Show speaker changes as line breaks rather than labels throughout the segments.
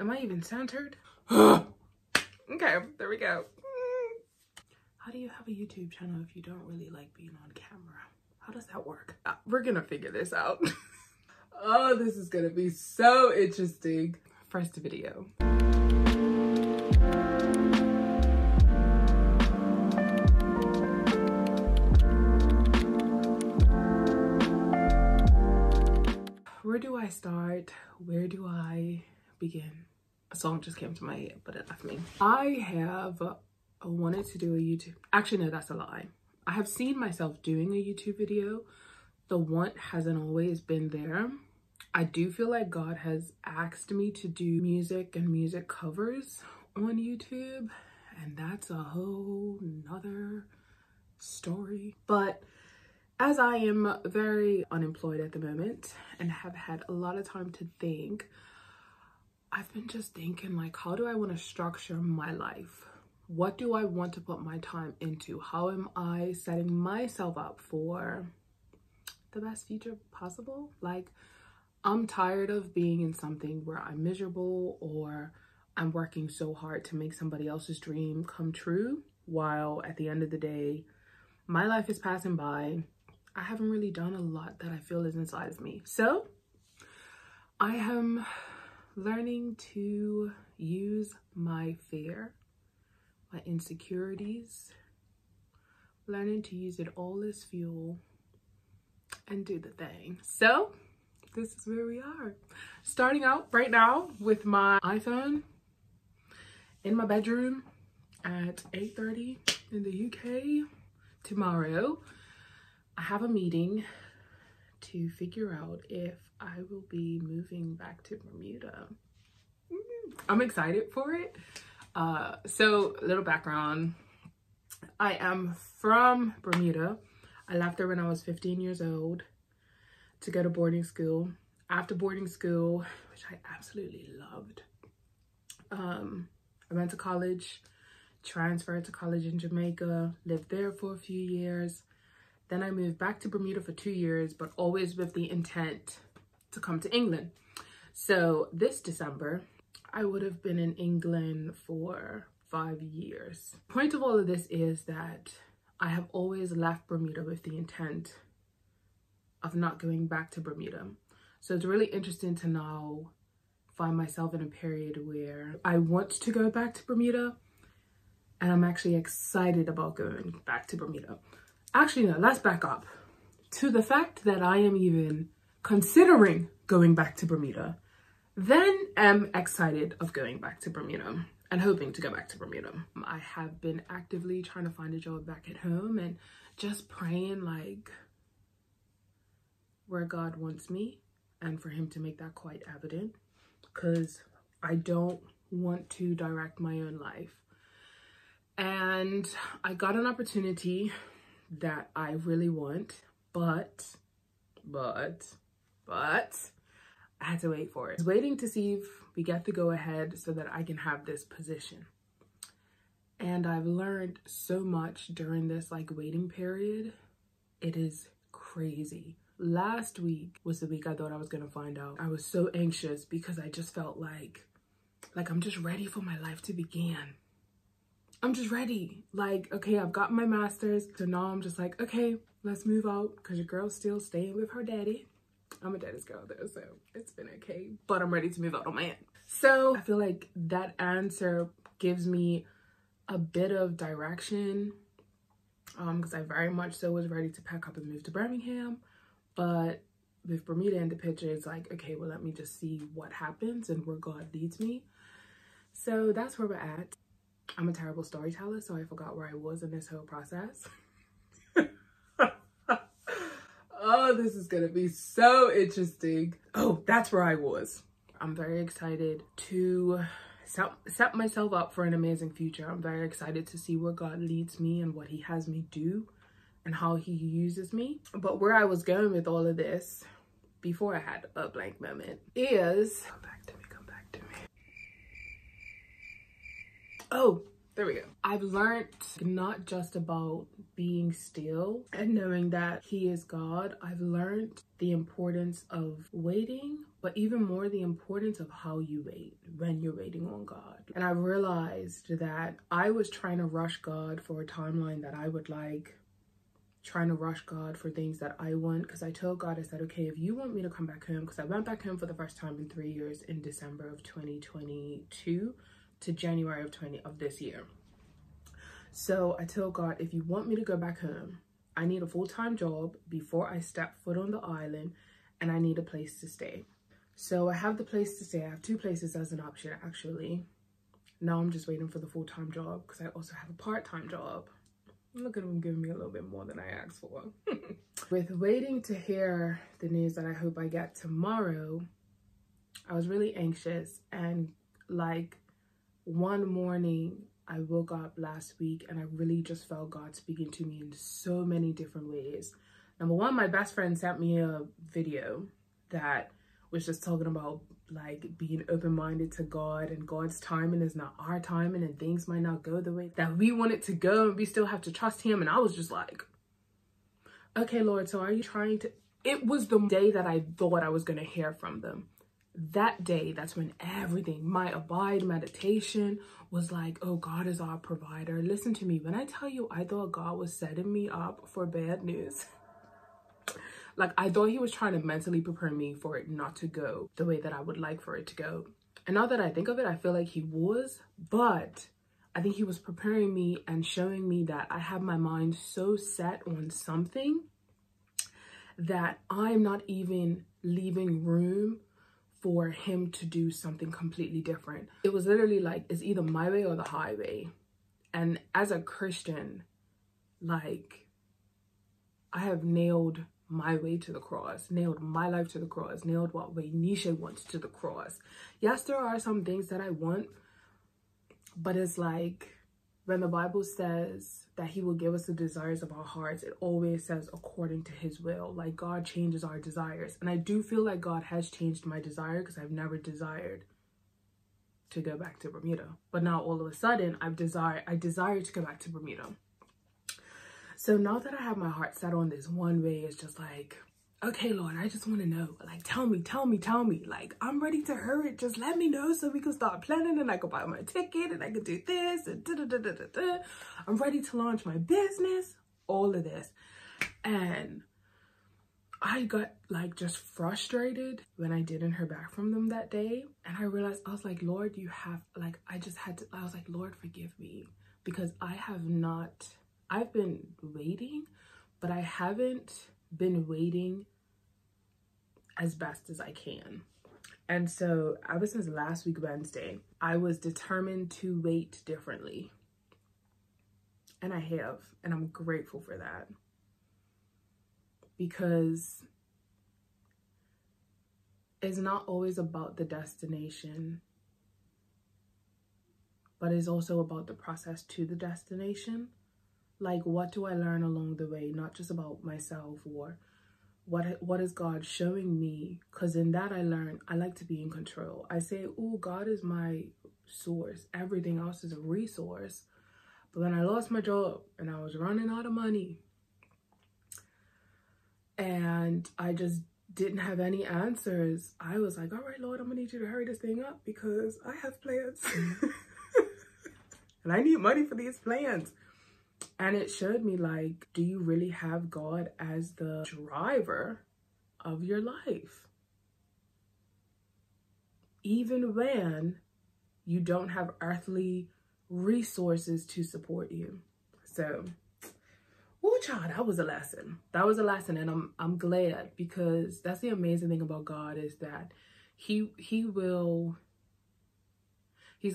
Am I even centered? Okay, there we go. How do you have a YouTube channel if you don't really like being on camera? How does that work? We're gonna figure this out. Oh, this is gonna be so interesting. First video. Where do I start? Where do I begin? A song just came to my head, but it left me. I have wanted to do a YouTube. Actually, no, that's a lie. I have seen myself doing a YouTube video. The want hasn't always been there. I do feel like God has asked me to do music and music covers on YouTube, and that's a whole nother story. But as I am very unemployed at the moment and have had a lot of time to think, I've been just thinking, like, how do I want to structure my life? What do I want to put my time into? How am I setting myself up for the best future possible? Like, I'm tired of being in something where I'm miserable or I'm working so hard to make somebody else's dream come true, while at the end of the day, my life is passing by. I haven't really done a lot that I feel is inside of me. So I am learning to use my fear, my insecurities, learning to use it all as fuel and do the thing. So this is where we are. Starting out right now with my iPhone in my bedroom at 8:30 in the UK. Tomorrow, I have a meeting to figure out if I will be moving back to Bermuda. I'm excited for it. So a little background. I am from Bermuda. I left there when I was 15 years old to go to boarding school. After boarding school, which I absolutely loved, I went to college, transferred to college in Jamaica, lived there for a few years. Then I moved back to Bermuda for 2 years, but always with the intent to come to England. So this December, I would have been in England for 5 years. Point of all of this is that I have always left Bermuda with the intent of not going back to Bermuda. So it's really interesting to now find myself in a period where I want to go back to Bermuda, and I'm actually excited about going back to Bermuda. Actually, no, let's back up to the fact that I am even considering going back to Bermuda. Then am excited of going back to Bermuda and hoping to go back to Bermuda. I have been actively trying to find a job back at home and just praying, like, where God wants me, and for him to make that quite evident, because I don't want to direct my own life. And I got an opportunity that I really want, but I had to wait for it. I was waiting to see if we get the go ahead so that I can have this position. And I've learned so much during this waiting period. It is crazy. Last week was the week I thought I was gonna find out. I was so anxious because I just felt like I'm just ready for my life to begin. I'm just ready. Like, okay, I've got my master's. So now I'm just like, okay, let's move out, because your girl's still staying with her daddy. I'm a daddy's girl though, so it's been okay. But I'm ready to move out on my own. So I feel like that answer gives me a bit of direction, because I very much so was ready to pack up and move to Birmingham. But with Bermuda in the picture, it's like, okay, well, let me just see what happens and where God leads me. So that's where we're at. I'm a terrible storyteller, so I forgot where I was in this whole process. Oh, this is gonna be so interesting. Oh, that's where I was. I'm very excited to set myself up for an amazing future. I'm very excited to see where God leads me and what he has me do and how he uses me. But where I was going with all of this, before I had a blank moment, is, come back to me. Oh, There we go. I've learned not just about being still and knowing that he is God. I've learned the importance of waiting, but even more the importance of how you wait when you're waiting on God. And I realized that I was trying to rush God for a timeline that I would like, trying to rush God for things that I want. Because I told God, I said, okay, if you want me to come back home, because I went back home for the first time in 3 years in December of 2022 to January of this year. So I told God, if you want me to go back home, I need a full-time job before I step foot on the island, and I need a place to stay. So I have the place to stay. I have 2 places as an option, actually. Now I'm just waiting for the full-time job because I also have a part-time job. Look at them giving me a little bit more than I asked for. With waiting to hear the news that I hope I get tomorrow, I was really anxious. And like one morning, I woke up last week and I really just felt God speaking to me in so many different ways. Number one, my best friend sent me a video that was just talking about like being open-minded to God, and God's timing is not our timing, and things might not go the way that we want it to go, and we still have to trust him. And I was just like, okay, Lord, so are you trying to... It was the day that I thought I was going to hear from them. That day, that's when everything, my abide meditation was like, oh, God is our provider. Listen to me. When I tell you, I thought God was setting me up for bad news. Like, I thought he was trying to mentally prepare me for it not to go the way that I would like for it to go. And now that I think of it, I feel like he was, but I think he was preparing me and showing me that I have my mind so set on something that I'm not even leaving room for him to do something completely different. It was literally like, it's either my way or the highway. And as a Christian, like, I have nailed my way to the cross, nailed my life to the cross, nailed what way Nisha wants to the cross. Yes, there are some things that I want, but it's like when the Bible says that he will give us the desires of our hearts, it always says according to his will. Like, God changes our desires. And I do feel like God has changed my desire, because I've never desired to go back to Bermuda. But now all of a sudden I desire to go back to Bermuda. So now that I have my heart set on this one way, it's just like, okay, Lord, I just want to know. Like, tell me. Like, I'm ready to hurry. Just let me know so we can start planning, and I can buy my ticket, and I can do this, and da-da-da-da-da-da. I'm ready to launch my business, all of this. And I got like just frustrated when I didn't hear back from them that day. And I realized, I was like, Lord, you have, like, I was like, Lord, forgive me, because I've been waiting, but I haven't been waiting as best as I can. And so ever since last week, Wednesday, I was determined to wait differently. And I have, and I'm grateful for that. Because it's not always about the destination, but it's also about the process to the destination. Like, what do I learn along the way? Not just about myself, or what is God showing me? Because in that I learned I like to be in control. I say, oh, God is my source. Everything else is a resource. But when I lost my job and I was running out of money and I just didn't have any answers, I was like, all right, Lord, I'm gonna need you to hurry this thing up, because I have plans. And I need money for these plans. And it showed me, like, do you really have God as the driver of your life? Even when you don't have earthly resources to support you. So, oh child, that was a lesson. That was a lesson, and I'm glad, because that's the amazing thing about God, is that he's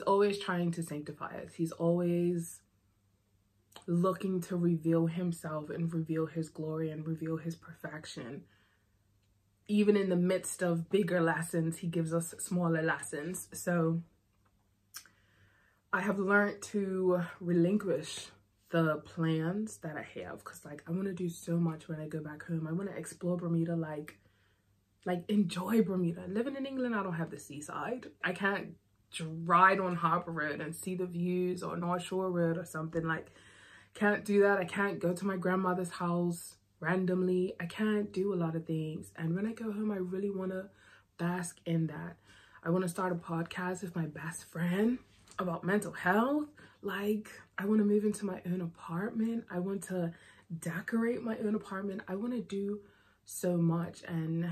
always trying to sanctify us. He's always looking to reveal himself and reveal his glory and reveal his perfection. Even in the midst of bigger lessons, he gives us smaller lessons. So I have learned to relinquish the plans that I have, because like, I want to do so much when I go back home. I want to explore Bermuda, like enjoy Bermuda. Living in England, I don't have the seaside. I can't ride on Harbour Road and see the views, or North Shore Road or something. Like, can't do that. I can't go to my grandmother's house randomly. I can't do a lot of things. And when I go home, I really want to bask in that. I want to start a podcast with my best friend about mental health. Like, I want to move into my own apartment. I want to decorate my own apartment. I want to do so much, and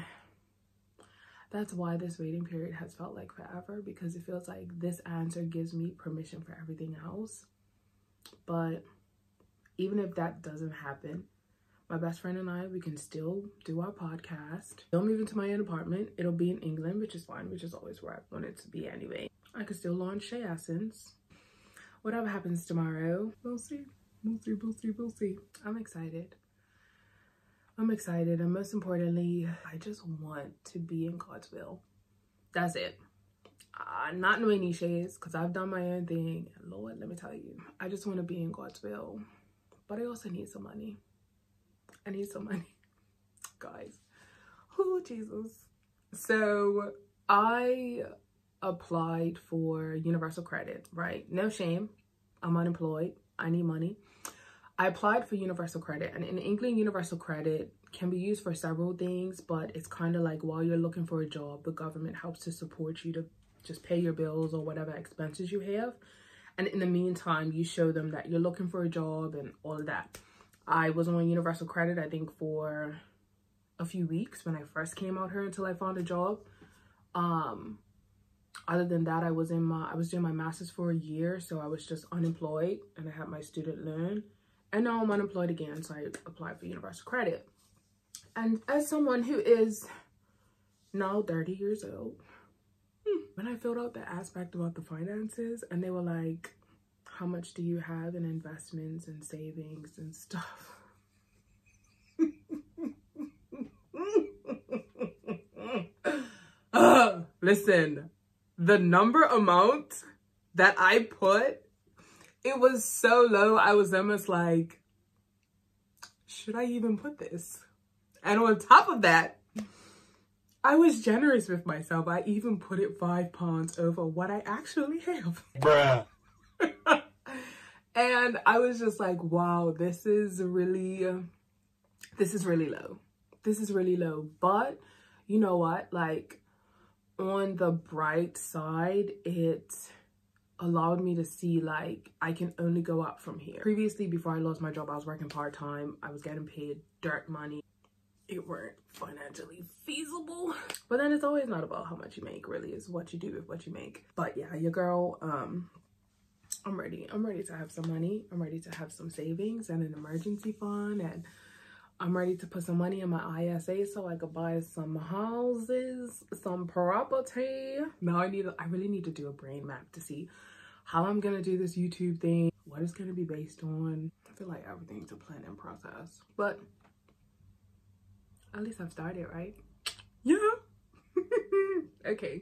that's why this waiting period has felt like forever, because it feels like this answer gives me permission for everything else. But even if that doesn't happen, my best friend and I, we can still do our podcast. I'll move into my own apartment. It'll be in England, which is fine, which is always where I want it to be anyway. I could still launch Shea Essence. Whatever happens tomorrow, we'll see. We'll see. I'm excited. And most importantly, I just want to be in God's will. That's it. Not no niches, because I've done my own thing. Lord, let me tell you, I just want to be in God's will. But I also need some money. I need some money, guys. Oh, Jesus. So I applied for universal credit, right? No shame. I'm unemployed. I need money. I applied for universal credit, and in England, universal credit can be used for several things, but it's kind of like while you're looking for a job, the government helps to support you to just pay your bills or whatever expenses you have. And in the meantime, you show them that you're looking for a job and all of that. I was on universal credit, I think, for a few weeks when I first came out here until I found a job. Other than that, I was doing my master's for a year, so I was just unemployed, and I had my student loan. And now I'm unemployed again, so I applied for universal credit. And as someone who is now 30 years old, when I filled out the aspect about the finances, and they were like, how much do you have in investments and savings and stuff? Listen, the number amount that I put, it was so low. I was almost like, should I even put this? And on top of that, I was generous with myself. I even put it £5 over what I actually have. Bruh. And I was just like, wow, this is really low. This is really low. But you know what? Like, on the bright side, it allowed me to see, like, I can only go up from here. Previously, before I lost my job, I was working part-time. I was getting paid dirt money. It weren't financially feasible. But then it's always not about how much you make, really. It's what you do with what you make. But yeah, your girl, I'm ready to have some money. I'm ready to have some savings and an emergency fund, and I'm ready to put some money in my ISA so I could buy some houses, some property. Now I really need to do a brain map to see how I'm gonna do this YouTube thing, what it's gonna be based on. I feel like everything's a plan and process, but at least I've started, right? Yeah. Okay.